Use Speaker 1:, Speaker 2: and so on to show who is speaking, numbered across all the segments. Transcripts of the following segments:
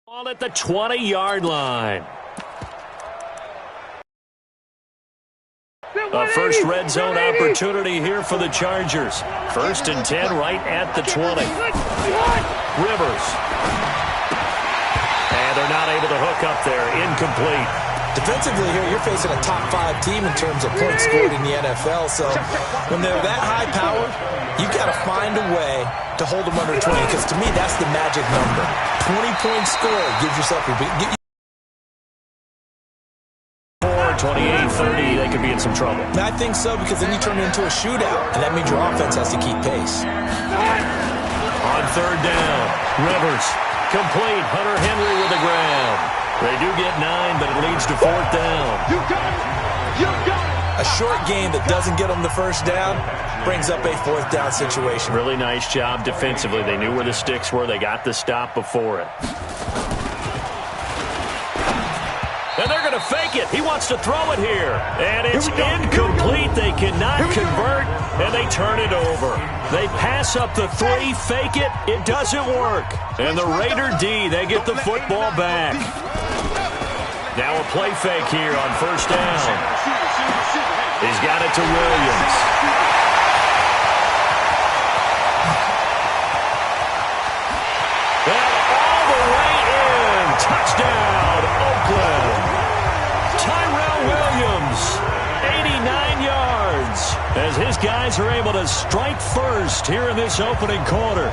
Speaker 1: Ball at the 20-yard line. A first red zone opportunity here for the Chargers. 1st and 10 right at the 20. Rivers. And they're not able to hook up there. Incomplete.
Speaker 2: Defensively here, you're facing a top 5 team in terms of points scored in the NFL. So when they're that high powered, you've got to find a way to hold them under 20. Because to me, that's the magic number. 20-point score gives yourself a big...
Speaker 1: 28-30, they could be in some trouble.
Speaker 2: I think so, because then you turn it into a shootout, and that means your offense has to keep pace.
Speaker 1: On 3rd down, Rivers. Complete. Hunter Henry with the ground. They do get 9, but it leads to 4th down.
Speaker 3: You got it! You got it!
Speaker 2: A short game that doesn't get them the first down brings up a 4th down situation.
Speaker 1: Really nice job defensively. They knew where the sticks were. They got the stop before it. And they're going to fake it. He wants to throw it here. And it's incomplete. They cannot convert, and they turn it over. They pass up the 3, fake it. It doesn't work. And the Raider D, they get the football back. Now a play fake here on 1st down. He's got it to Williams. And all the way in. Touchdown, Oakland. Tyrell Williams, 89 yards, as his guys are able to strike first here in this opening quarter.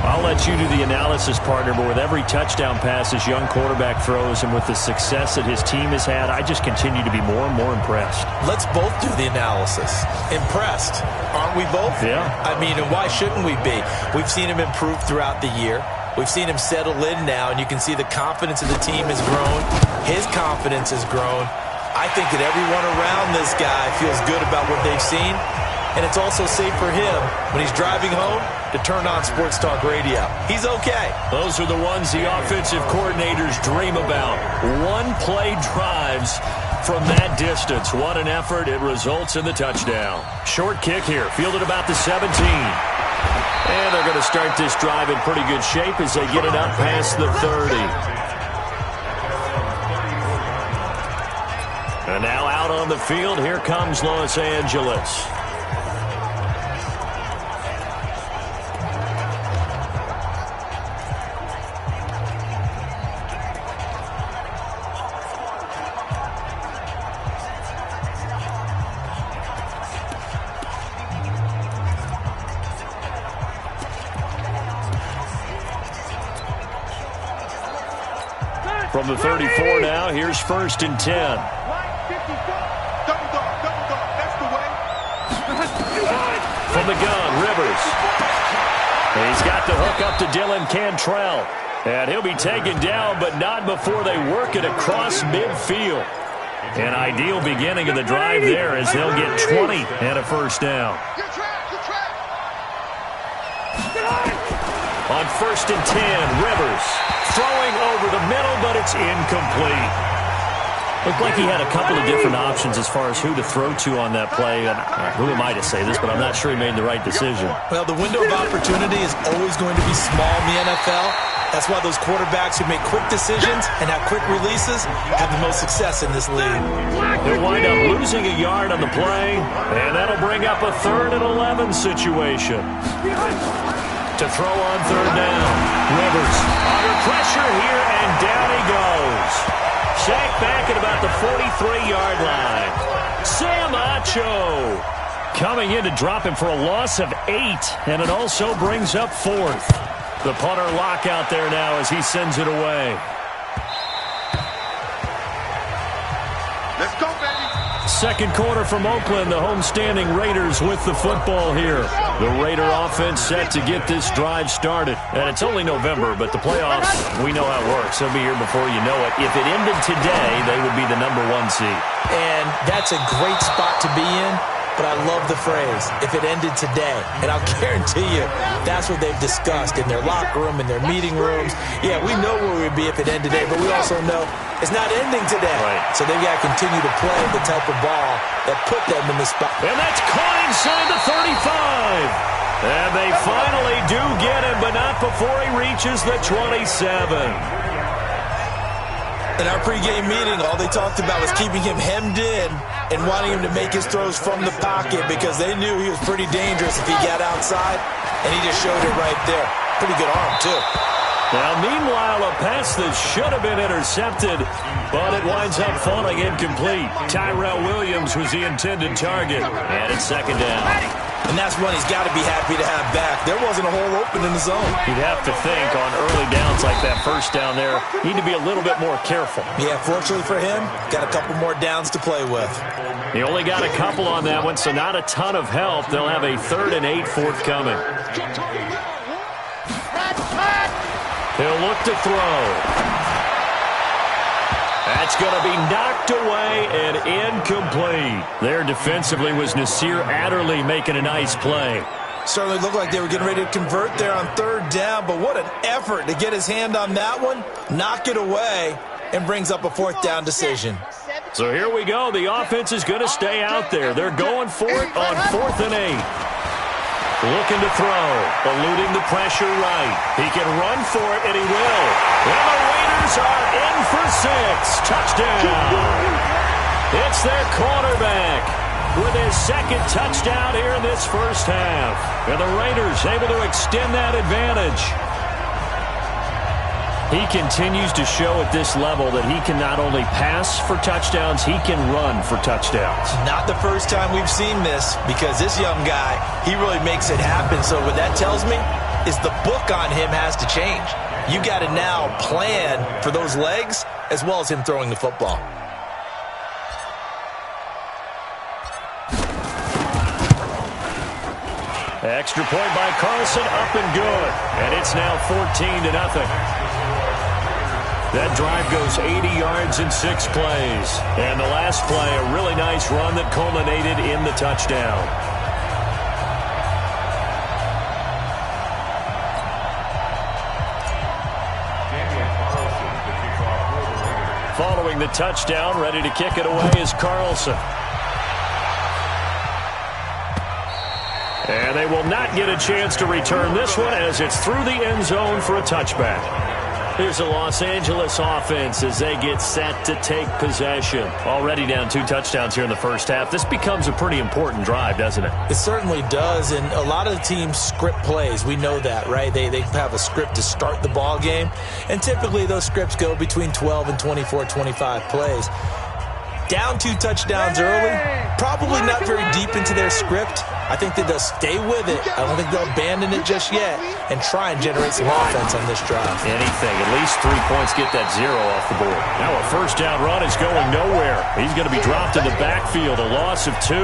Speaker 1: I'll let you do the analysis, partner, but with every touchdown pass this young quarterback throws and with the success that his team has had, I just continue to be more and more impressed.
Speaker 2: Let's both do the analysis. Impressed, aren't we both?
Speaker 1: Yeah.
Speaker 2: I mean, and why shouldn't we be? We've seen him improve throughout the year. We've seen him settle in now, and you can see the confidence of the team has grown. His confidence has grown. I think that everyone around this guy feels good about what they've seen, and it's also safe for him when he's driving home to turn on Sports Talk Radio. He's okay.
Speaker 1: Those are the ones the offensive coordinators dream about. One-play drives from that distance. What an effort. It results in the touchdown. Short kick here, fielded about the 17. And they're going to start this drive in pretty good shape as they get it up past the 30. And now out on the field, here comes Los Angeles. From the 34 now, here's 1st and 10.
Speaker 3: Double dog, that's the way.
Speaker 1: From the gun, Rivers. He's got the hook up to Dylan Cantrell. And he'll be taken down, but not before they work it across midfield. An ideal beginning of the drive there as they'll get 20 and a 1st down. On 1st and 10, Rivers throwing over the middle, but it's incomplete. Looked like he had a couple of different options as far as who to throw to on that play. And who am I to say this, but I'm not sure he made the right decision.
Speaker 2: Well, the window of opportunity is always going to be small in the NFL. That's why those quarterbacks who make quick decisions and have quick releases have the most success in this league.
Speaker 1: He'll wind up losing a yard on the play, and that'll bring up a 3rd and 11 situation. To throw on 3rd down. Rivers under pressure here, and down he goes. Sacked back at about the 43-yard line. Sam Acho coming in to drop him for a loss of 8, and it also brings up 4th. The punter lockout there now as he sends it away.
Speaker 3: Let's go, baby.
Speaker 1: Second quarter from Oakland, the homestanding Raiders with the football here. The Raider offense set to get this drive started. And it's only November, but the playoffs, we know how it works. They'll be here before you know it. If it ended today, they would be the number 1 seed.
Speaker 2: And that's a great spot to be in. But I love the phrase, if it ended today. And I'll guarantee you, that's what they've discussed in their locker room, in their meeting rooms. Yeah, we know where we'd be if it ended today, but we also know it's not ending today.
Speaker 1: Right.
Speaker 2: So they've got to continue to play the type of ball that put them in the spot.
Speaker 1: And that's caught inside the 35. And they finally do get him, but not before he reaches the 27.
Speaker 2: In our pregame meeting, all they talked about was keeping him hemmed in and wanting him to make his throws from the pocket because they knew he was pretty dangerous if he got outside, and he just showed it right there. Pretty good arm, too.
Speaker 1: Now, meanwhile, a pass that should have been intercepted, but it winds up falling incomplete. Tyrell Williams was the intended target, and it's second down.
Speaker 2: And that's one he's got to be happy to have back. There wasn't a hole open in the zone.
Speaker 1: You'd have to think on early downs like that first down there, need to be a little bit more careful.
Speaker 2: Yeah, fortunately for him, got a couple more downs to play with.
Speaker 1: He only got a couple on that one, so not a ton of help. They'll have a 3rd and 8 forthcoming. He'll look to throw. That's going to be knocked away and incomplete. There defensively was Nasir Adderley making a nice play.
Speaker 2: Certainly looked like they were getting ready to convert there on 3rd down, but what an effort to get his hand on that one, knock it away, and brings up a 4th down decision.
Speaker 1: So here we go. The offense is going to stay out there. They're going for it on 4th and 8. Looking to throw, eluding the pressure right. He can run for it, and he will. And the Raiders are in for 6. Touchdown. It's their quarterback with his 2nd touchdown here in this first half. And the Raiders able to extend that advantage. He continues to show at this level that he can not only pass for touchdowns, he can run for touchdowns.
Speaker 2: Not the first time we've seen this, because this young guy, he really makes it happen. So what that tells me is the book on him has to change. You got to now plan for those legs as well as him throwing the football.
Speaker 1: Extra point by Carlson, up and good. And it's now 14-0. That drive goes 80 yards in 6 plays. And the last play, a really nice run that culminated in the touchdown. Following the touchdown, ready to kick it away is Carlson. And they will not get a chance to return this one as it's through the end zone for a touchback. Here's the Los Angeles offense as they get set to take possession. Already down 2 touchdowns here in the first half. This becomes a pretty important drive, doesn't it?
Speaker 2: It certainly does, and a lot of the teams script plays. We know that, right? They have a script to start the ball game, and typically those scripts go between 12 and 24, 25 plays. Down 2 touchdowns early, probably not very deep into their script. I think that they'll stay with it. I don't think they'll abandon it just yet and try and generate some offense on this drive.
Speaker 1: Anything. At least 3 points, get that 0 off the board. Now a first down run is going nowhere. He's going to be dropped in the backfield, a loss of 2.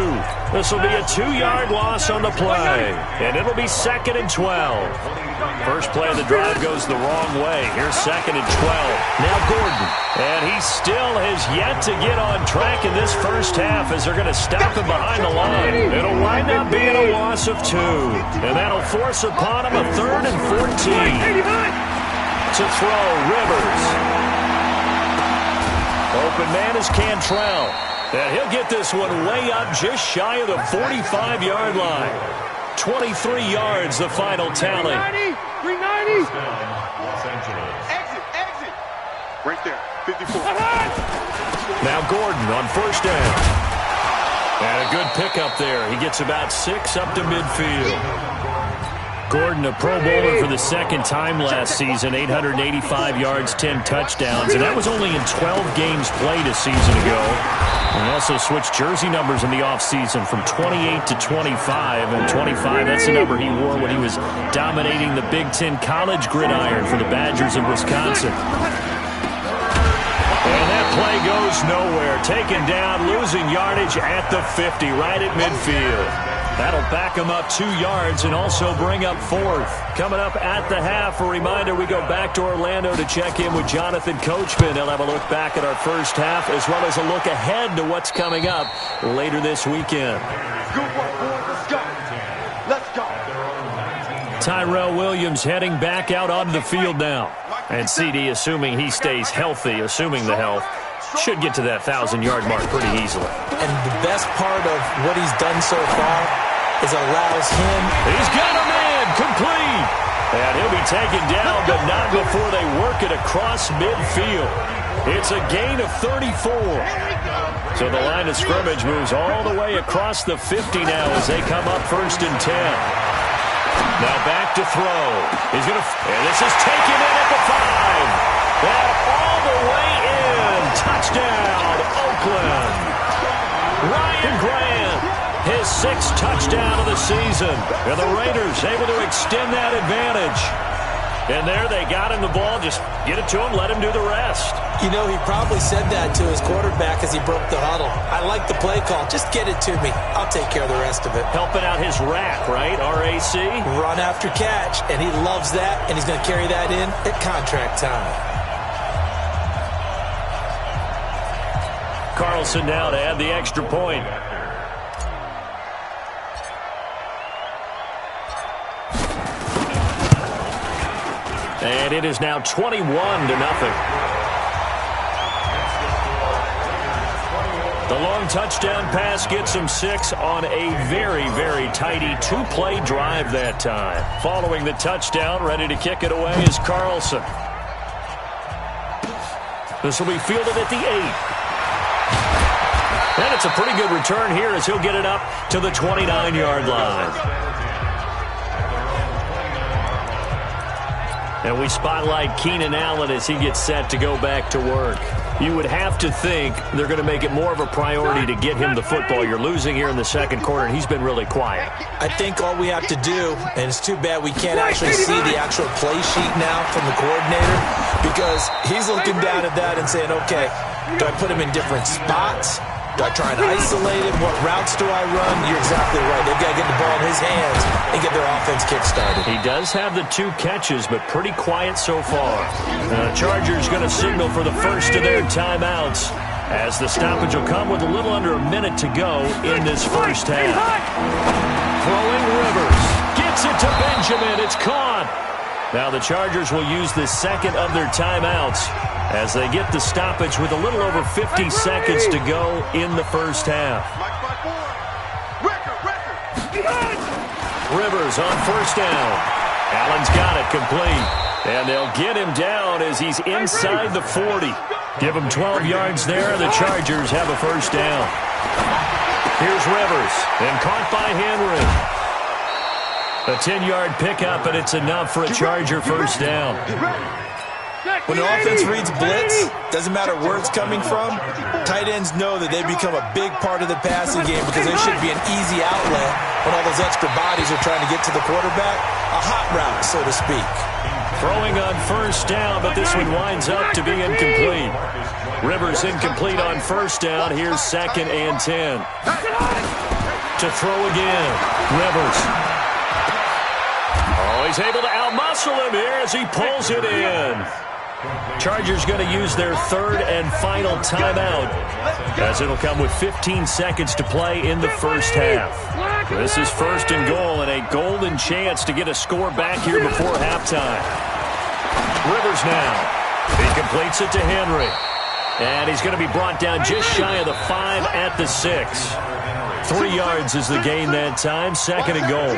Speaker 1: This will be a 2-yard loss on the play, and it'll be 2nd and 12. First play of the drive goes the wrong way. Here's 2nd and 12. Now Gordon. And he still has yet to get on track in this first half as they're going to stop him behind the line. It'll wind up being a loss of 2. And that'll force upon him a 3rd and 14. To throw, Rivers. Open man is Cantrell. And he'll get this one way up just shy of the 45-yard line. 23 yards, the final tally.
Speaker 3: 390. Exit. Right there, 54.
Speaker 1: Now Gordon on first down. And a good pickup there. He gets about 6 up to midfield. Gordon, a Pro Bowler for the 2nd time last season, 885 yards, 10 touchdowns, and that was only in 12 games played a season ago. And also switched jersey numbers in the offseason from 28 to 25, and 25, that's the number he wore when he was dominating the Big Ten college gridiron for the Badgers of Wisconsin. And that play goes nowhere. Taken down, losing yardage at the 50, right at midfield. That'll back him up 2 yards and also bring up 4th. Coming up at the half, a reminder, we go back to Orlando to check in with Jonathan Coachman. He'll have a look back at our first half as well as a look ahead to what's coming up later this weekend.
Speaker 3: Good work, boys. Let's go.
Speaker 1: Tyrell Williams heading back out onto the field now. And CD, assuming he stays healthy, assuming the health, should get to that 1,000-yard mark pretty easily.
Speaker 2: And the best part of what he's done so far is allows him.
Speaker 1: He's got a man complete. And he'll be taken down, but not before they work it across midfield. It's a gain of 34. So the line of scrimmage moves all the way across the 50 now as they come up 1st and 10. Now back to throw. He's going to, and this is taken in at the 5. And all the way in. Touchdown, Oakland. Ryan Grant, his 6th touchdown of the season. And the Raiders able to extend that advantage. And there they got him the ball. Just get it to him, let him do the rest.
Speaker 2: You know, he probably said that to his quarterback as he broke the huddle. I like the play call. Just get it to me. I'll take care of the rest of it.
Speaker 1: Helping out his rack, right? RAC?
Speaker 2: Run after catch, and he loves that, and he's going to carry that in at contract time.
Speaker 1: Carlson now to add the extra point. And it is now 21-0. The long touchdown pass gets him 6 on a very, very tidy 2-play drive that time. Following the touchdown, ready to kick it away is Carlson. This will be fielded at the 8. And it's a pretty good return here as he'll get it up to the 29-yard line. And we spotlight Keenan Allen as he gets set to go back to work. You would have to think they're going to make it more of a priority to get him the football. You're losing here in the second quarter, and he's been really quiet.
Speaker 2: I think all we have to do, and it's too bad we can't actually see the actual play sheet now from the coordinator, because he's looking down at that and saying, okay, do I put him in different spots? Do I try and isolate him? What routes do I run? You're exactly right. They've got to get the ball in his hands and get their offense kick-started.
Speaker 1: He does have the 2 catches, but pretty quiet so far. The Chargers going to signal for the first of their timeouts as the stoppage will come with a little under a minute to go in this first half. Throwing Rivers. Gets it to Benjamin. It's caught. Now the Chargers will use the second of their timeouts as they get the stoppage with a little over 50 seconds to go in the first half. Rivers on first down. Allen's got it complete. And they'll get him down as he's inside the 40. Give him 12 yards there. The Chargers have a first down. Here's Rivers. And caught by Henry. A 10-yard pickup, and it's enough for a Charger first down.
Speaker 2: When the offense reads blitz, doesn't matter where it's coming from, tight ends know that they become a big part of the passing game because there should be an easy outlet when all those extra bodies are trying to get to the quarterback. A hot route, so to speak.
Speaker 1: Throwing on first down, but this one winds up to be incomplete. Rivers incomplete on first down. Here's 2nd and 10. To throw again. Rivers. Oh, he's able to outmuscle him here as he pulls it in. Chargers going to use their 3rd and final timeout as it'll come with 15 seconds to play in the first half. This is 1st and goal and a golden chance to get a score back here before halftime. Rivers now. He completes it to Henry. And he's going to be brought down just shy of the 5 at the 6. 3 yards is the gain that time. 2nd and goal.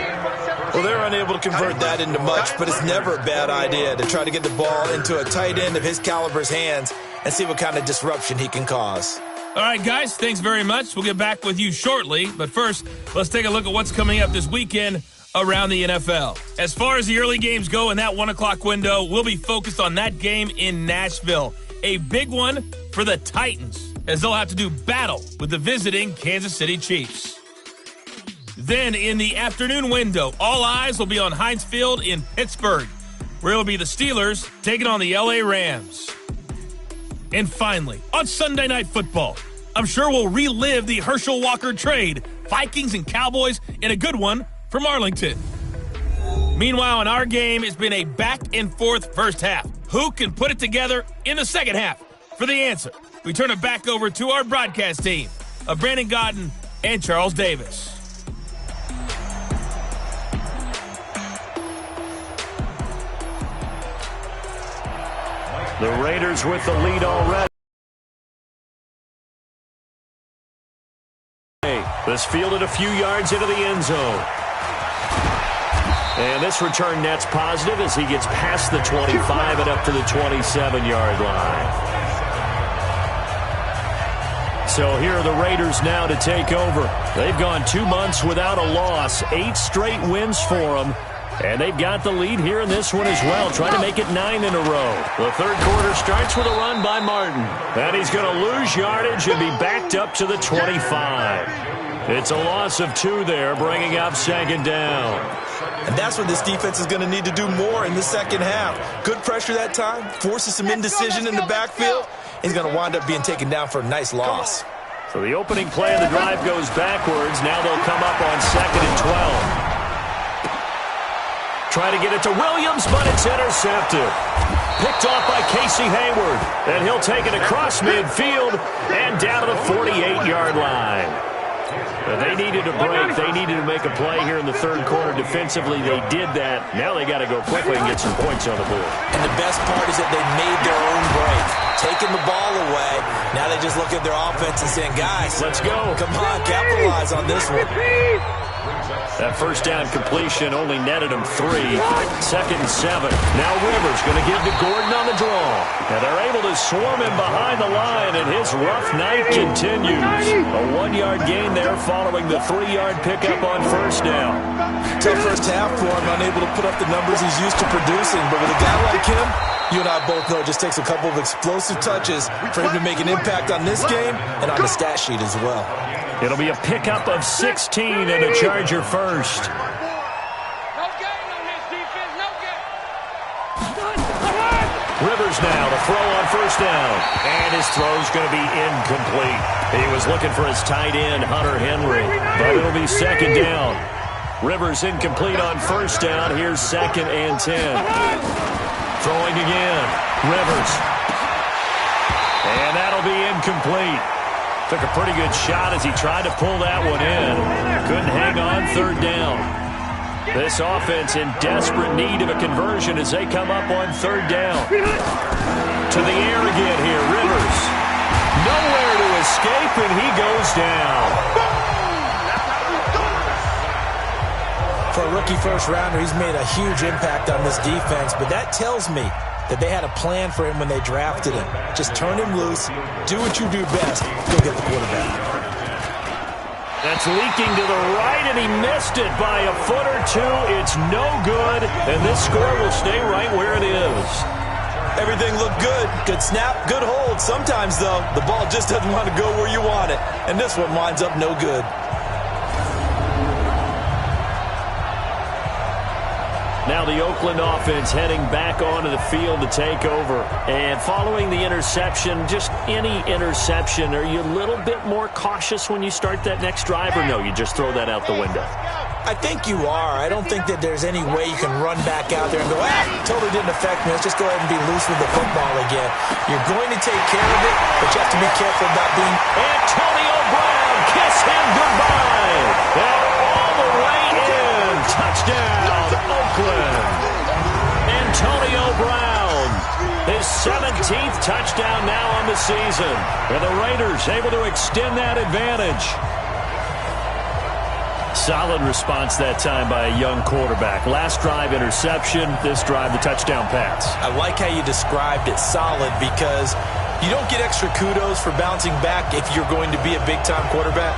Speaker 2: Well, they're unable to convert that into much, but it's never a bad idea to try to get the ball into a tight end of his caliber's hands and see what kind of disruption he can cause.
Speaker 4: All right, guys, thanks very much. We'll get back with you shortly. But first, let's take a look at what's coming up this weekend around the NFL. As far as the early games go in that 1 o'clock window, we'll be focused on that game in Nashville. A big one for the Titans, as they'll have to do battle with the visiting Kansas City Chiefs. Then in the afternoon window, all eyes will be on Heinz Field in Pittsburgh, where it'll be the Steelers taking on the LA Rams. And finally, on Sunday Night Football, I'm sure we'll relive the Herschel Walker trade, Vikings and Cowboys, in a good one from Arlington. Meanwhile, in our game, it's been a back-and-forth first half. Who can put it together in the second half? For the answer, we turn it back over to our broadcast team of Brandon Godden and Charles Davis.
Speaker 1: The Raiders with the lead already. This fielded a few yards into the end zone. And this return net's positive as he gets past the 25 and up to the 27-yard line. So here are the Raiders now to take over. They've gone 2 months without a loss, 8 straight wins for them. And they've got the lead here in this one as well, trying to make it 9 in a row. The third quarter starts with a run by Martin. And he's going to lose yardage and be backed up to the 25. It's a loss of 2 there, bringing up second down.
Speaker 2: And that's what this defense is going to need to do more in the second half. Good pressure that time, forces some indecision in the backfield. He's going to wind up being taken down for a nice loss.
Speaker 1: So the opening play of the drive goes backwards. Now they'll come up on 2nd and 12. Try to get it to Williams, but it's intercepted. Picked off by Casey Hayward. And he'll take it across midfield and down to the 48-yard line. But they needed a break. They needed to make a play here in the third quarter. Defensively, they did that. Now they got to go quickly and get some points on the board.
Speaker 2: And the best part is that they made their own break. Taking the ball away. Now they just look at their offense and saying, guys,
Speaker 1: let's go.
Speaker 2: Come on, capitalize on this one.
Speaker 1: That first down completion only netted him 3. 2nd and 7. Now Rivers going to give to Gordon on the draw. And they're able to swarm him behind the line, and his rough night continues. A 1-yard gain there following the 3-yard pickup on first down.
Speaker 2: Tough first half for him, unable to put up the numbers he's used to producing. But with a guy like him, you and I both know it just takes a couple of explosive touches for him to make an impact on this game and on the stat sheet as well.
Speaker 1: It'll be a pickup of 16 and a Charger first.
Speaker 3: No gain on this defense, no gain.
Speaker 1: Rivers now to throw on first down. And his throw's going to be incomplete. He was looking for his tight end, Hunter Henry. But it'll be second down. Rivers incomplete on first down. Here's 2nd and 10. Throwing again. Rivers. And that'll be incomplete. Took a pretty good shot as he tried to pull that one in. Couldn't hang on third down. This offense in desperate need of a conversion as they come up on third down. To the air again here, Rivers. Nowhere to escape, and he goes down.
Speaker 2: For a rookie first-rounder, he's made a huge impact on this defense, but that tells me that they had a plan for him when they drafted him. Just turn him loose, do what you do best, go get the quarterback.
Speaker 1: That's leaking to the right, and he missed it by a foot or 2. It's no good, and this score will stay right where it is.
Speaker 2: Everything looked good. Good snap, good hold. Sometimes, though, the ball just doesn't want to go where you want it, and this one winds up no good.
Speaker 1: Now the Oakland offense heading back onto the field to take over. And following the interception, just any interception, are you a little bit more cautious when you start that next drive, or no, you just throw that out the window?
Speaker 2: I think you are. I don't think that there's any way you can run back out there and go, totally didn't affect me. Let's just go ahead and be loose with the football again. You're going to take care of it, but you have to be careful about being...
Speaker 1: Antonio Brown, kiss him goodbye. And all the way in. Touchdown, Oakland. Antonio Brown, his 17th touchdown now on the season. And the Raiders able to extend that advantage. Solid response that time by a young quarterback. Last drive, interception. This drive, the touchdown pass.
Speaker 2: I like how you described it, solid, because you don't get extra kudos for bouncing back if you're going to be a big-time quarterback.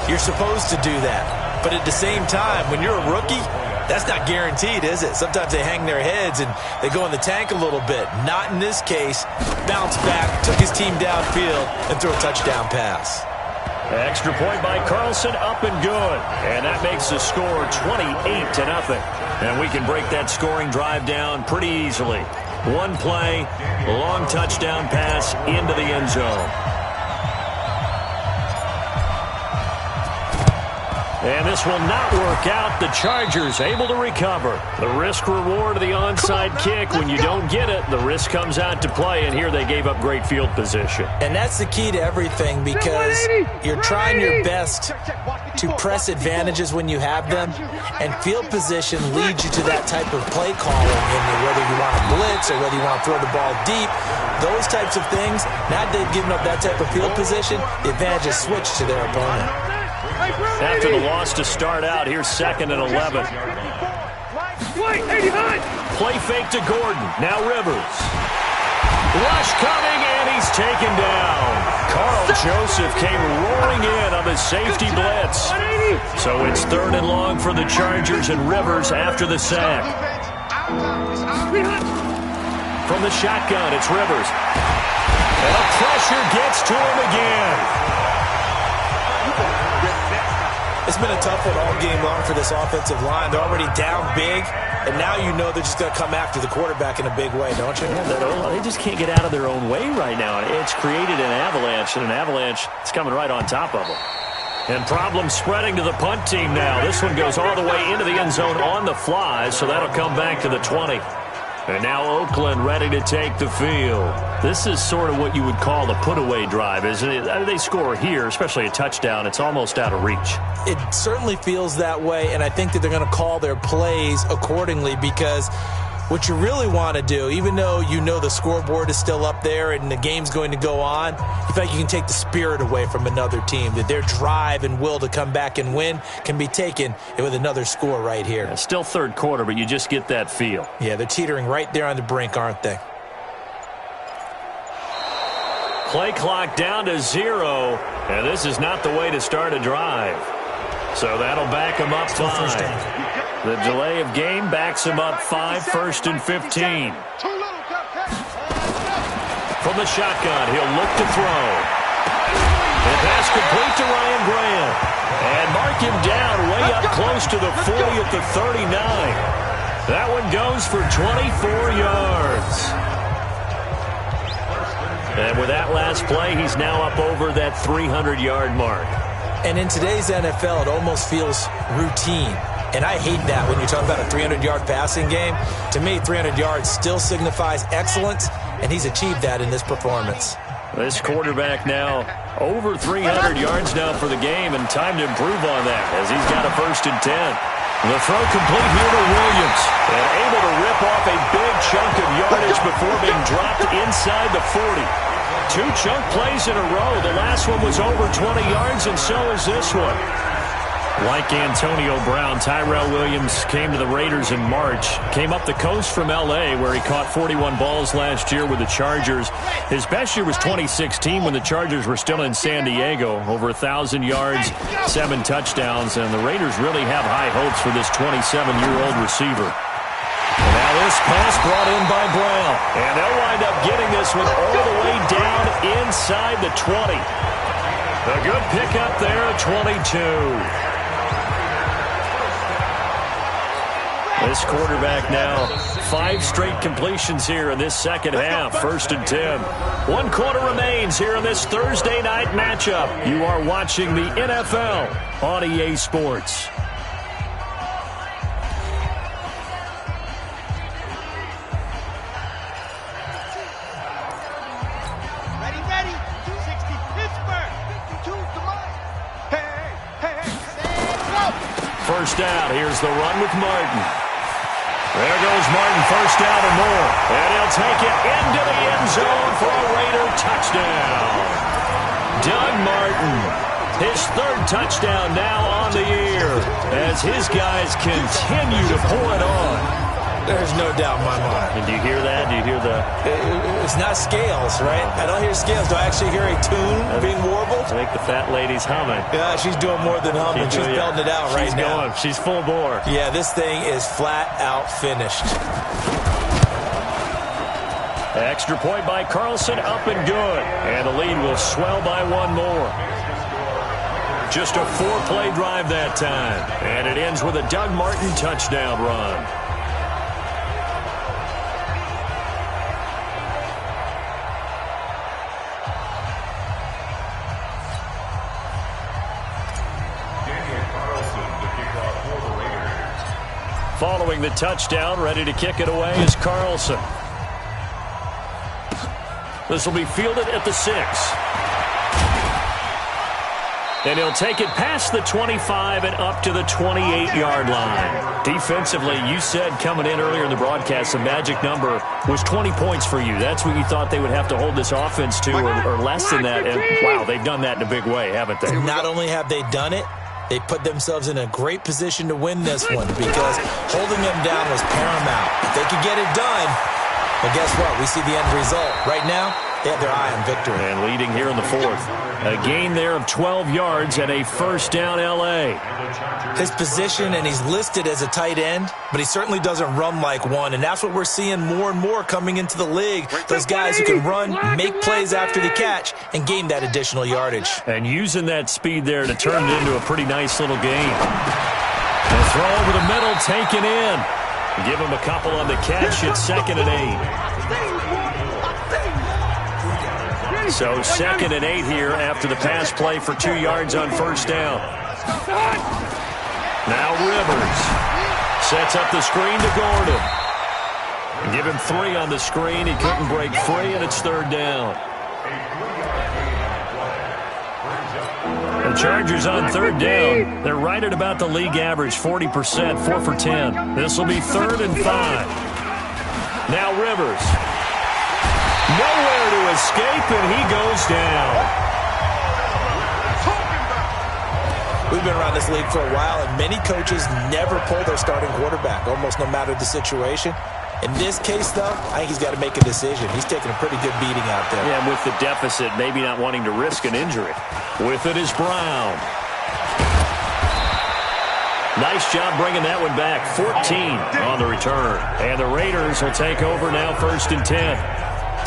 Speaker 2: You're supposed to do that. But at the same time, when you're a rookie, that's not guaranteed, is it? Sometimes they hang their heads and they go in the tank a little bit. Not in this case. Bounce back, took his team downfield, and threw a touchdown pass.
Speaker 1: Extra point by Carlson, up and good. And that makes the score 28-0. And we can break that scoring drive down pretty easily. One play, long touchdown pass into the end zone. And this will not work out. The Chargers able to recover. The risk reward of the onside kick. When you don't get it, the risk comes out to play. And here they gave up great field position.
Speaker 2: And that's the key to everything, because you're trying your best to press advantages when you have them. And field position leads you to that type of play calling. And whether you want to blitz or whether you want to throw the ball deep, those types of things, now they've given up that type of field position, the advantage is switched to their opponent.
Speaker 1: After the loss to start out, here's 2nd and 11. Play fake to Gordon. Now Rivers. Rush coming, and he's taken down. Carl Joseph came roaring in on the safety blitz. So it's 3rd and long for the Chargers, and Rivers after the sack. From the shotgun, it's Rivers. And the pressure gets to him again.
Speaker 2: It's been a tough one all game long for this offensive line. They're already down big, and now you know they're just going to come after the quarterback in a big way, don't you?
Speaker 1: Yeah, they just can't get out of their own way right now. It's created an avalanche, and an avalanche is coming right on top of them. And problems spreading to the punt team now. This one goes all the way into the end zone on the fly, so that'll come back to the 20. And now Oakland ready to take the field. This is sort of what you would call the put-away drive, isn't it? They score here, especially a touchdown. It's almost out of reach.
Speaker 2: It certainly feels that way, and I think that they're going to call their plays accordingly, because what you really want to do, even though you know the scoreboard is still up there and the game's going to go on, you feel like you can take the spirit away from another team, that their drive and will to come back and win can be taken with another score right here.
Speaker 1: Yeah, still 3rd quarter, but you just get that feel.
Speaker 2: Yeah, they're teetering right there on the brink, aren't they?
Speaker 1: Play clock down to 0, and this is not the way to start a drive. So that'll back him up 5. The delay of game backs him up 5, 1st and 15. From the shotgun, he'll look to throw. The pass complete to Ryan Graham. And mark him down way up close to the 40 at the 39. That one goes for 24 yards. And with that last play, he's now up over that 300-yard mark.
Speaker 2: And in today's NFL, it almost feels routine. And I hate that when you talk about a 300-yard passing game. To me, 300 yards still signifies excellence, and he's achieved that in this performance.
Speaker 1: This quarterback now over 300 yards now for the game, and time to improve on that as he's got a 1st and 10. The throw complete here to Williams, and able to rip off a big chunk of yardage before being dropped inside the 40. 2 chunk plays in a row. The last one was over 20 yards, and so is this one. Like Antonio Brown, Tyrell Williams came to the Raiders in March. Came up the coast from L.A., where he caught 41 balls last year with the Chargers. His best year was 2016 when the Chargers were still in San Diego. Over 1,000 yards, 7 touchdowns, and the Raiders really have high hopes for this 27-year-old receiver. And now this pass brought in by Brown. And they'll wind up getting this one all the way down inside the 20. A good pickup there at 22. This quarterback now 5 straight completions here in this second half. 1st and 10. 1 quarter remains here in this Thursday night matchup. You are watching the NFL on EA Sports.
Speaker 3: Ready. 260 Pittsburgh. 52 to mine. Hey.
Speaker 1: First down. Here's the run with Martin. There goes Martin, 1st down and more. And he'll take it into the end zone for a Raider touchdown. Doug Martin, his 3rd touchdown now on the year as his guys continue to pour it on.
Speaker 2: There's no doubt in my mind.
Speaker 1: And do you hear that? Do you hear the...
Speaker 2: It's not scales, right? I don't hear scales. Do I actually hear a tune being warbled?
Speaker 1: I think the fat lady's humming.
Speaker 2: Yeah, she's doing more than humming. She's belting it out right now.
Speaker 1: Going. She's full bore.
Speaker 2: Yeah, this thing is flat out finished.
Speaker 1: Extra point by Carlson, up and good. And the lead will swell by 1 more. Just a 4-play drive that time. And it ends with a Doug Martin touchdown run. Following the touchdown, ready to kick it away is Carlson. This will be fielded at the 6. And he'll take it past the 25 and up to the 28-yard line. Defensively, you said coming in earlier in the broadcast, the magic number was 20 points for you. That's what you thought they would have to hold this offense to, or less than that. And, wow, they've done that in a big way, haven't they?
Speaker 2: Not only have they done it, They put themselves in a great position to win this one because holding them down was paramount. If they could get it done, well, guess what? We see the end result. Right now, they have their eye on victory.
Speaker 1: And leading here in the fourth. A gain there of 12 yards and a first down L.A.
Speaker 2: His position, and he's listed as a tight end, but he certainly doesn't run like one, and that's what we're seeing more and more coming into the league. Those guys who can run, make plays after the catch, and gain that additional yardage.
Speaker 1: And using that speed there to turn it into a pretty nice little gain. The throw over the middle, taken in. Give him a couple on the catch. It's 2nd and 8. So 2nd and 8 here after the pass play for 2 yards on first down. Now Rivers sets up the screen to Gordon. Give him 3 on the screen. He couldn't break free, and it's 3rd down. The Chargers on 3rd down. They're right at about the league average, 40%, 4 for 10. This will be 3rd and 5. Now Rivers. Nowhere to escape, and he goes down.
Speaker 2: We've been around this league for a while, and many coaches never pull their starting quarterback, almost no matter the situation. In this case, though, I think he's got to make a decision. He's taking a pretty good beating out there.
Speaker 1: Yeah, with the deficit, maybe not wanting to risk an injury. With it is Brown. Nice job bringing that one back. 14 on the return. And the Raiders will take over now, 1st and 10.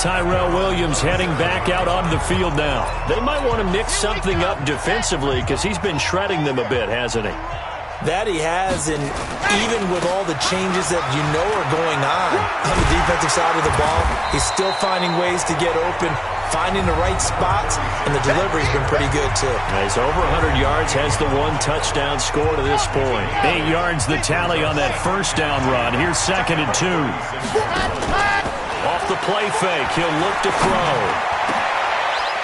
Speaker 1: Tyrell Williams heading back out onto the field now. They might want to mix something up defensively because he's been shredding them a bit, hasn't he?
Speaker 2: That he has, and even with all the changes that you know are going on the defensive side of the ball, he's still finding ways to get open, finding the right spots, and the delivery's been pretty good, too.
Speaker 1: He's over 100 yards, has the 1 touchdown score to this point. 8 yards the tally on that first down run. Here's 2nd and 2. Off the play fake, he'll look to throw.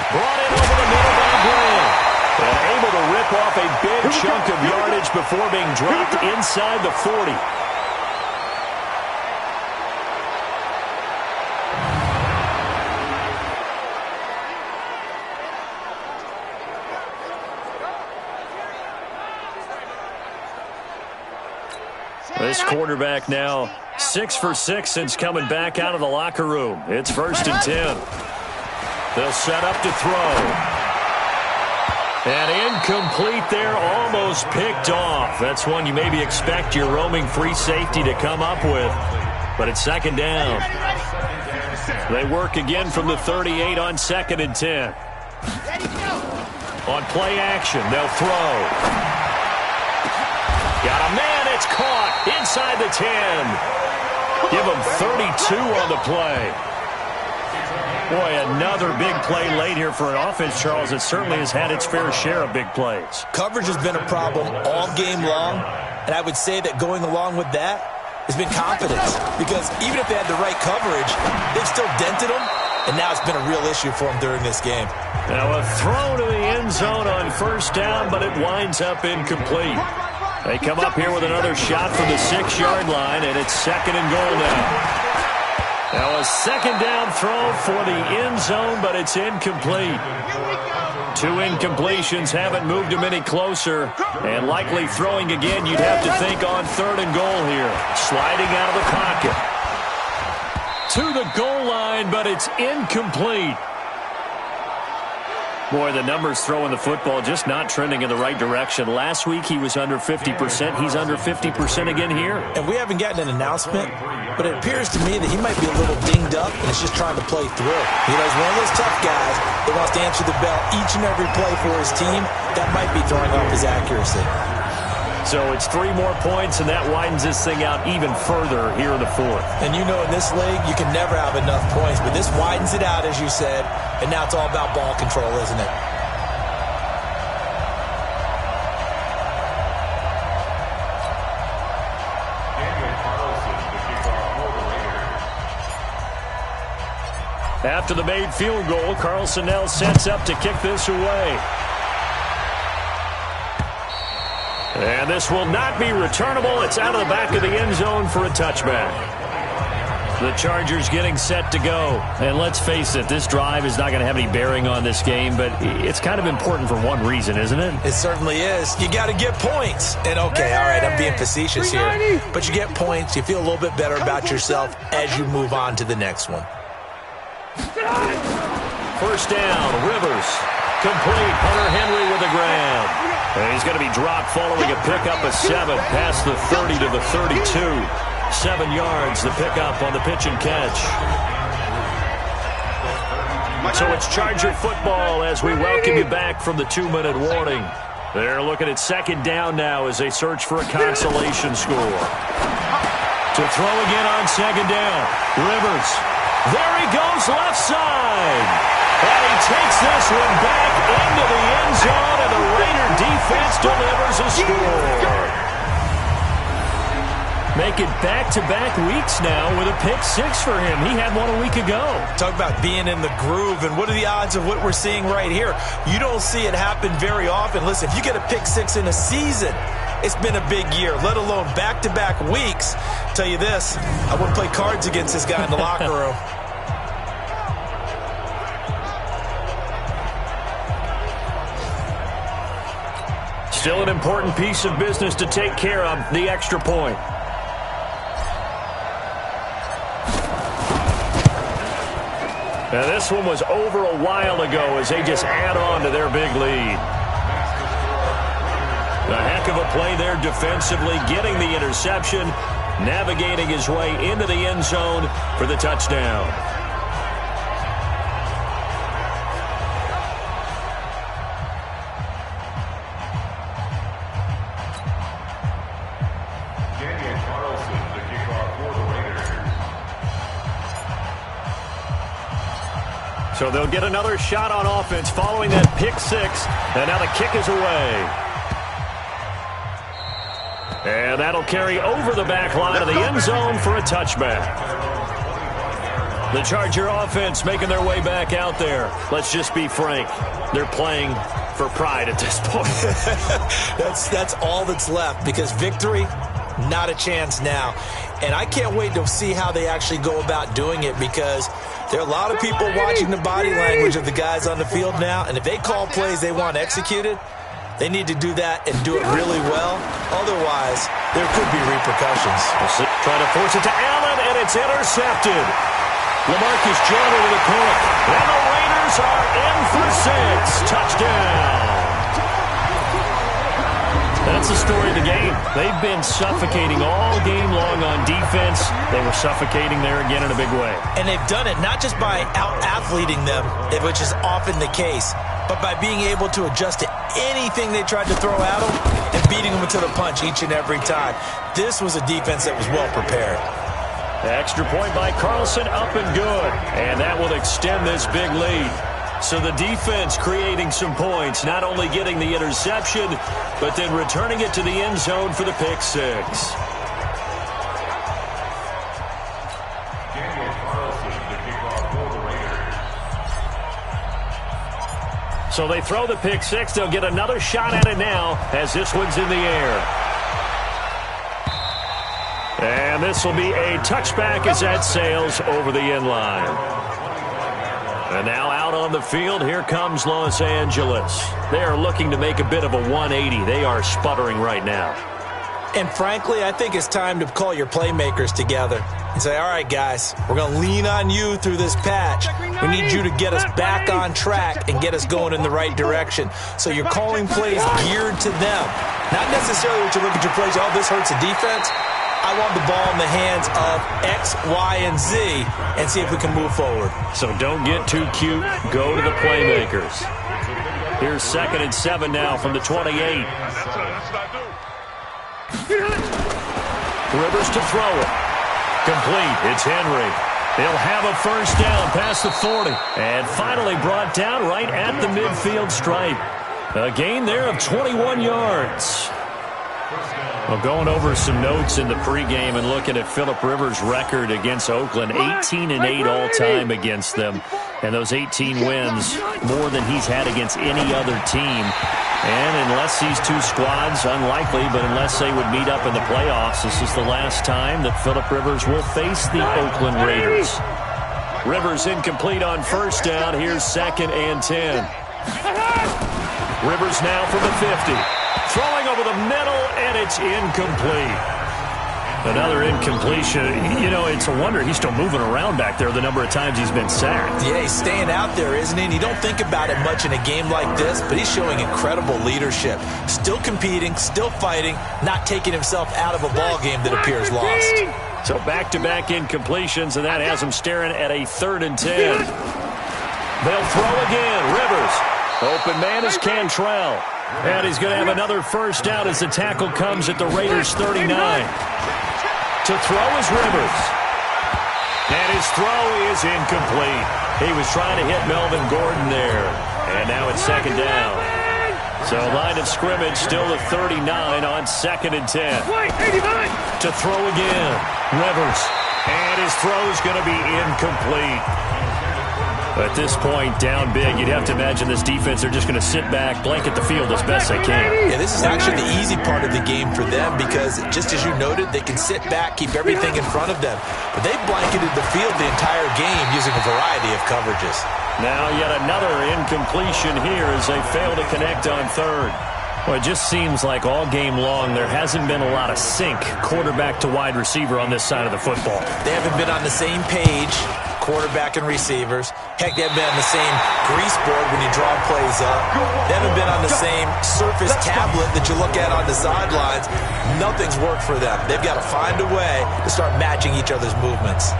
Speaker 1: Brought in over the middle by Graham. And able to rip off a big chunk of yardage before being dropped inside the 40. This quarterback now 6 for 6 since coming back out of the locker room. It's 1st and 10. They'll set up to throw. And incomplete there, almost picked off. That's one you maybe expect your roaming free safety to come up with. But it's 2nd down. They work again from the 38 on 2nd and 10. On play action, they'll throw. Got a man, it's caught inside the 10. Give him 32 on the play. Boy, another big play late here for an offense, Charles, that certainly has had its fair share of big plays.
Speaker 2: Coverage has been a problem all game long, and I would say that going along with that has been confidence. Because even if they had the right coverage, they've still dented them, and now it's been a real issue for them during this game.
Speaker 1: Now a throw to the end zone on first down, but it winds up incomplete. They come up here with another shot from the 6-yard line, and it's 2nd and goal now. Now a 2nd down throw for the end zone, but it's incomplete. 2 incompletions haven't moved him any closer, and likely throwing again, you'd have to think on 3rd and goal here. Sliding out of the pocket. To the goal line, but it's incomplete. Boy, the numbers throwing the football just not trending in the right direction. Last week he was under 50%. He's under 50% again here.
Speaker 2: And we haven't gotten an announcement, but it appears to me that he might be a little dinged up and is just trying to play through. You know, he's one of those tough guys that wants to answer the bell each and every play for his team. That might be throwing off his accuracy.
Speaker 1: So it's 3 more points, and that widens this thing out even further here in the 4th.
Speaker 2: And you know in this league, you can never have enough points, but this widens it out, as you said, and now it's all about ball control, isn't it?
Speaker 1: After the made field goal, Carlson now sets up to kick this away. And this will not be returnable. It's out of the back of the end zone for a touchback. The Chargers getting set to go. And let's face it, this drive is not going to have any bearing on this game, but it's kind of important for one reason, isn't it?
Speaker 2: It certainly is. You got to get points. And okay, all right, I'm being facetious here. But you get points. You feel a little bit better about yourself as you move on to the next one.
Speaker 1: First down, Rivers. Complete. Hunter Henry with the grab. And he's going to be dropped following a pickup of 7 past the 30 to the 32. 7 yards, the pickup on the pitch and catch. So it's Charger football as we welcome you back from the 2-minute warning. They're looking at second down now as they search for a consolation score. To throw again on second down. Rivers. There he goes left side. And he takes this one back into the end zone, and the Raider defense delivers a score. Make it back-to-back weeks now with a pick-6 for him. He had one a week ago.
Speaker 2: Talk about being in the groove, and what are the odds of what we're seeing right here? You don't see it happen very often. Listen, if you get a pick-6 in a season, it's been a big year, let alone back-to-back weeks. I'll tell you this, I wouldn't play cards against this guy in the locker room.
Speaker 1: Still an important piece of business to take care of, the extra point. Now this one was over a while ago as they just add on to their big lead. A heck of a play there defensively, getting the interception, navigating his way into the end zone for the touchdown. So they'll get another shot on offense following that pick-6, and now the kick is away. And that'll carry over the back line of the end zone for a touchback. The Charger offense making their way back out there. Let's just be frank. They're playing for pride at this point.
Speaker 2: That's all that's left, because victory, not a chance now. And I can't wait to see how they actually go about doing it, because there are a lot of people watching the body language of the guys on the field now, and if they call plays they want executed, they need to do that and do it really well. Otherwise, there could be repercussions.
Speaker 1: Trying to force it to Allen, and it's intercepted. LaMarcus Joyner with a pick. And the Raiders are in for 6. Touchdown. That's the story of the game. They've been suffocating all game long on defense. They were suffocating there again in a big way.
Speaker 2: And they've done it not just by out-athleting them, which is often the case, but by being able to adjust to anything they tried to throw at them and beating them to the punch each and every time. This was a defense that was well prepared.
Speaker 1: The extra point by Carlson, up and good. And that will extend this big lead. So the defense creating some points, not only getting the interception, but then returning it to the end zone for the pick-6. So they throw the pick-6. They'll get another shot at it now as this one's in the air. And this will be a touchback as that sails over the end line. And now out on the field, here comes Los Angeles. They are looking to make a bit of a 180. They are sputtering right now.
Speaker 2: And frankly, I think it's time to call your playmakers together and say, all right, guys, we're going to lean on you through this patch. We need you to get us back on track and get us going in the right direction. So you're calling plays geared to them. Not necessarily what you look at your plays, oh, this hurts the defense. I want the ball in the hands of X, Y, and Z and see if we can move forward.
Speaker 1: So don't get too cute. Go to the playmakers. Here's 2nd and 7 now from the 28. Rivers to throw it. Complete. It's Henry. They'll have a first down past the 40. And finally brought down right at the midfield stripe. A gain there of 21 yards. Well, going over some notes in the pregame and looking at Phillip Rivers' record against Oakland, 18-8 all-time against them. And those 18 wins, more than he's had against any other team. And unless these two squads, unlikely, but unless they would meet up in the playoffs, this is the last time that Phillip Rivers will face the Oakland Raiders. Rivers incomplete on first down. Here's 2nd and 10. Rivers now from the 50. Throwing over the middle, and it's incomplete. Another incompletion. You know, it's a wonder he's still moving around back there the number of times he's been sacked.
Speaker 2: Yeah, he's staying out there, isn't he? And you don't think about it much in a game like this, but he's showing incredible leadership. Still competing, still fighting, not taking himself out of a ball game that appears lost.
Speaker 1: So back-to-back incompletions, and that has him staring at a 3rd and 10. They'll throw again. Rivers. Open man is Cantrell. And he's going to have another first down as the tackle comes at the Raiders' 39. To throw is Rivers. And his throw is incomplete. He was trying to hit Melvin Gordon there. And now it's 2nd down. So line of scrimmage still the 39 on 2nd and 10. To throw again. Rivers. And his throw is going to be incomplete. At this point, down big, you'd have to imagine this defense, they're just going to sit back, blanket the field as best they can.
Speaker 2: Yeah, this is actually the easy part of the game for them because, just as you noted, they can sit back, keep everything in front of them. But they blanketed the field the entire game using a variety of coverages.
Speaker 1: Now yet another incompletion here as they fail to connect on 3rd. Well, it just seems like all game long there hasn't been a lot of sync quarterback to wide receiver on this side of the football.
Speaker 2: They haven't been on the same page, quarterback and receivers. Heck, they haven't been on the same grease board when you draw plays up. They haven't been on the same surface tablet that you look at on the sidelines. Nothing's worked for them. They've got to find a way to start matching each other's movements.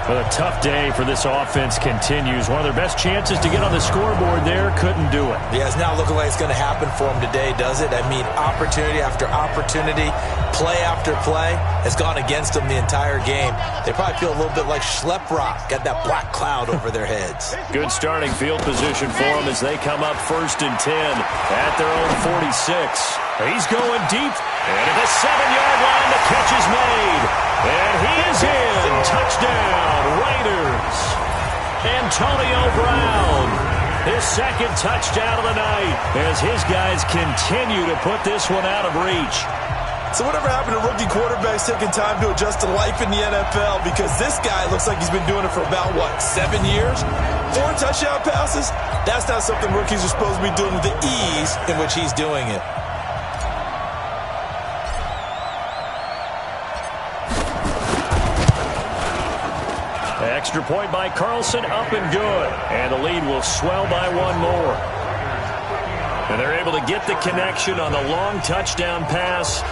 Speaker 1: Well, a tough day for this offense continues. One of their best chances to get on the scoreboard there, couldn't do it.
Speaker 2: Yeah, it's not looking like it's going to happen for them today, does it? I mean, opportunity after opportunity, play after play has gone against them the entire game. They probably feel a little bit like Schlep Rock, got that black cloud over their heads.
Speaker 1: Good starting field position for them as they come up 1st and 10 at their own 46. He's going deep, and at the 7-yard line, the catch is made. And he is in. Touchdown, Raiders. Antonio Brown, his 2nd touchdown of the night as his guys continue to put this one out of reach.
Speaker 2: So whatever happened to rookie quarterbacks taking time to adjust to life in the NFL? Because this guy looks like he's been doing it for about, 7 years? 4 touchdown passes? That's not something rookies are supposed to be doing with the ease in which he's doing it.
Speaker 1: Extra point by Carlson, up and good. And the lead will swell by 1 more. And they're able to get the connection on the long touchdown pass.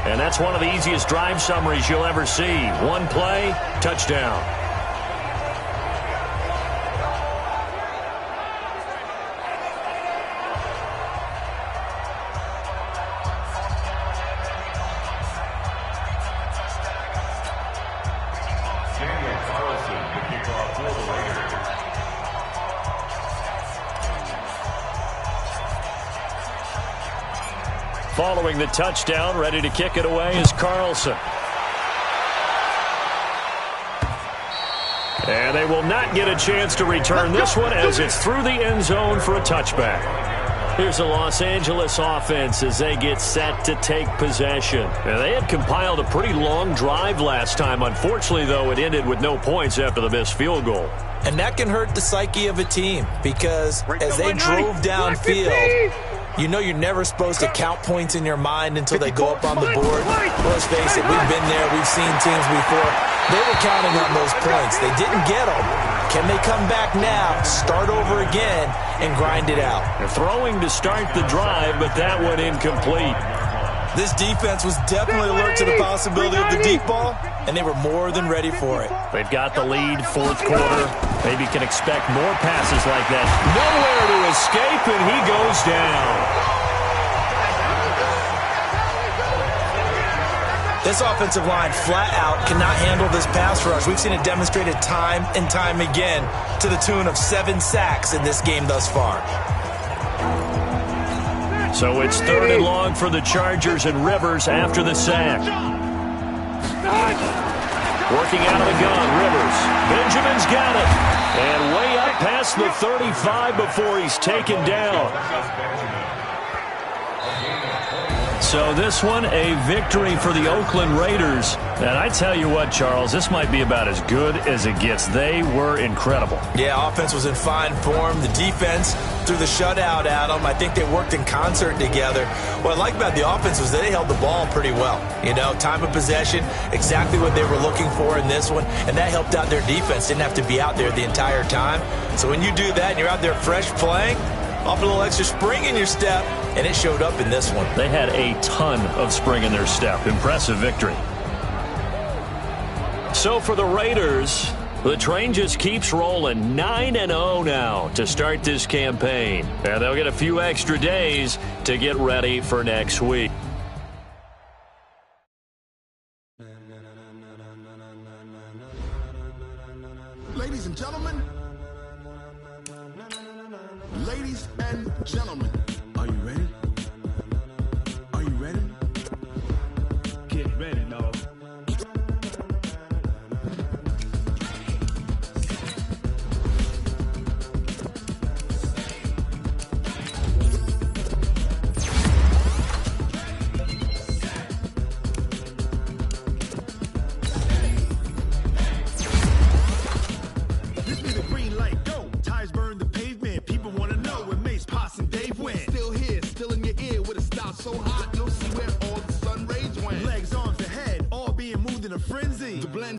Speaker 1: And that's one of the easiest drive summaries you'll ever see. 1 play, touchdown. Following the touchdown, ready to kick it away is Carlson. And they will not get a chance to return this one as it's through the end zone for a touchback. Here's the Los Angeles offense as they get set to take possession. And they had compiled a pretty long drive last time. Unfortunately, though, it ended with no points after the missed field goal.
Speaker 2: And that can hurt the psyche of a team because as they drove downfield, you know you're never supposed to count points in your mind until they go up on the board. Well, let's face it, we've been there. We've seen teams before. They were counting on those points. They didn't get them. Can they come back now, start over again, and grind it out?
Speaker 1: They're throwing to start the drive, but that one incomplete.
Speaker 2: This defense was definitely alert to the possibility of the deep ball, and they were more than ready for it.
Speaker 1: They've got the lead, 4th quarter. Maybe can expect more passes like that. Nowhere to escape, and he goes down.
Speaker 2: This offensive line flat out cannot handle this pass rush. We've seen it demonstrated time and time again to the tune of 7 sacks in this game thus far.
Speaker 1: So it's 3rd and long for the Chargers and Rivers after the sack. Working out of the gun, Rivers. Benjamin's got it. And way up past the 35 before he's taken down. So this one, a victory for the Oakland Raiders. And I tell you what, Charles, this might be about as good as it gets. They were incredible.
Speaker 2: Yeah, offense was in fine form. The defense threw the shutout at them. I think they worked in concert together. What I like about the offense was that they held the ball pretty well. You know, time of possession, exactly what they were looking for in this one. And that helped out their defense. Didn't have to be out there the entire time. So when you do that and you're out there fresh playing, off a little extra spring in your step, and it showed up in this one.
Speaker 1: They had a ton of spring in their step. Impressive victory. So for the Raiders, the train just keeps rolling. 9-0 now to start this campaign. And they'll get a few extra days to get ready for next week.
Speaker 5: Ladies and gentlemen. Ladies and gentlemen. Are you ready? Are you ready? Get ready, dog. This be the green light, go. Tires burn the pavement. People want to know where Mace, Potts, and Dave went. Still here, still in your ear with a style so hot, you'll see where all the sun rays went. Legs, arms, and head, all being moved in a frenzy. The blend